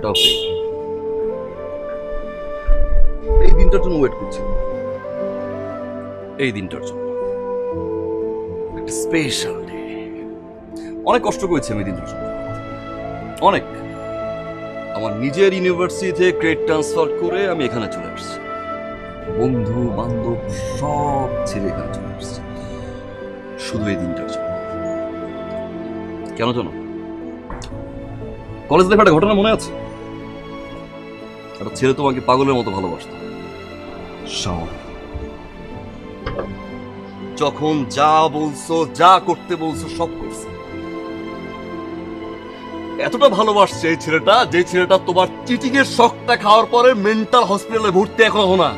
এটাও ফেক। এই দিনটার জন্য ওয়েট করছি, এই দিনটার জন্য একটা স্পেশাল ডে। অনেক কষ্ট করেছি আমি এই দিনটার জন্য, অনেক। আমার নিজের ইউনিভার্সিটি থেকে গ্রেড ট্রান্সফার করে আমি এখানে চলে আসছি, বন্ধু বান্ধব সব ছেলে এখানে চলে আসছে শুধু এই দিনটার জন্য। কেন জানো? কলেজ লাইফে একটা ঘটনা মনে আছে? একটা ছেলে তোমাকে পাগলের মতো ভালোবাসতো, শাওন। যখন যা বলছো, যা করতে বলছো সব করছে। এতটা ভালোবাসছে এই ছেলেটা, যে ছেলেটা তোমার চিটিং এর শখটা খাওয়ার পরে মেন্টাল হসপিটালে ভর্তি এখনো না।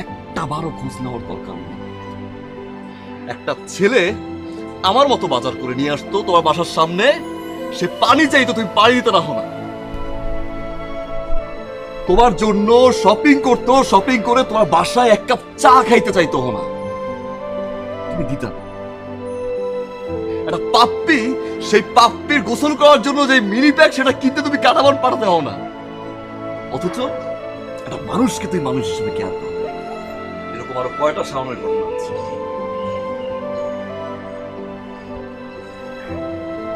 একটা বারো খোঁজ নেওয়ার দরকার নেই। একটা ছেলে আমার মতো বাজার করে নিয়ে আসতো তোমার বাসার সামনে, সে পানি চাইতো, তুমি পানি দিতে রাখো না। তোমার জন্য শপিং করতো, শপিং করে তোমার বাসায় এক কাপ চা খাইতে চাইতো না, তুমি দিতা না। একটা পাপ্পি, সেই পাপ্পির গোসল করার জন্য যে মিনি প্যাক সেটা কিনতে তুমি কাটাবান পাঠাতে হও না। অথচ একটা মানুষকে তুই মানুষ হিসেবে কেয়ার করো। এরকম আরো কয়টা সামনের ঘটনা আছে।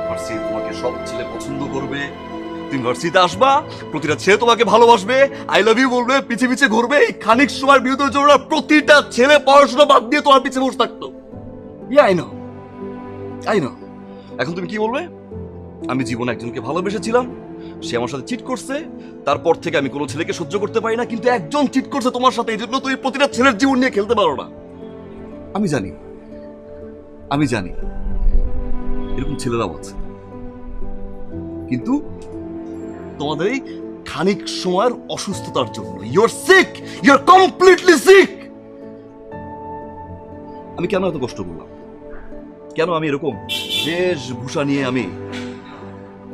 ভার্সিটি তোমাকে সব ছেলে পছন্দ করবে, তুমি ভার্সিটিতে আসবা, প্রতিটা ছেলে তোমাকে ভালোবাসবে, আই লাভ ইউ বলবে, পিছে পিছে ঘুরবে। এই খানিক সময়ের বিরুদ্ধে জন্য প্রতিটা ছেলে পড়াশোনা বাদ দিয়ে তোমার পিছে বসে থাকতো। Yeah I know, I know. এখন তুমি কি বলবে? আমি জীবনে একজনকে ভালোবেসেছিলাম, সে আমার সাথে চিট করছে, তারপর থেকে আমি কোনো ছেলেকে সহ্য করতে পারি না, কিন্তু একজন চিট করছে তোমার সাথে, এই জন্য তুমি প্রতিটা ছেলের জীবন নিয়ে খেলতে পারো না। আমি জানি, আমি জানি এরকম ছেলেরাও আছে, কিন্তু তোমাদের এই খানিক সময়ের অসুস্থতার জন্য you are sick, you are completely sick. আমি কেন এত কষ্ট করলাম? কেন আমি এরকম বেশভূষা নিয়ে আমি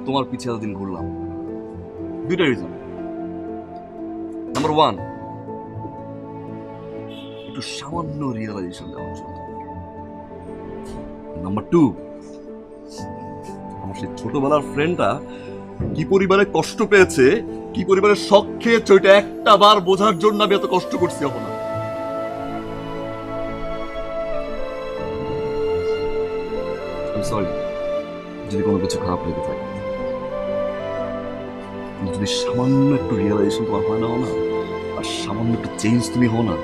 তোমার পিছে এতদিন ঘুরলাম? দুইটা রিজন। নাম্বার ওয়ান, একটু সামান্য রিয়েলাইজেশন দেওয়ার জন্য। নাম্বার টু, আমার সেই ছোটবেলার ফ্রেন্ডটা কি পরিবারে কষ্ট পেয়েছে, কি পরিবারে শখ খেয়েছে, ওইটা একটা বার বোঝার জন্য আমি এত কষ্ট করছি। এখন সরি যদি কোনো কিছু খারাপ লেগে থাকে, যদি সামান্য একটু রিয়েলাইজেশন তোমার হয় না, আর সামান্য একটু চেঞ্জ তুমি হও না,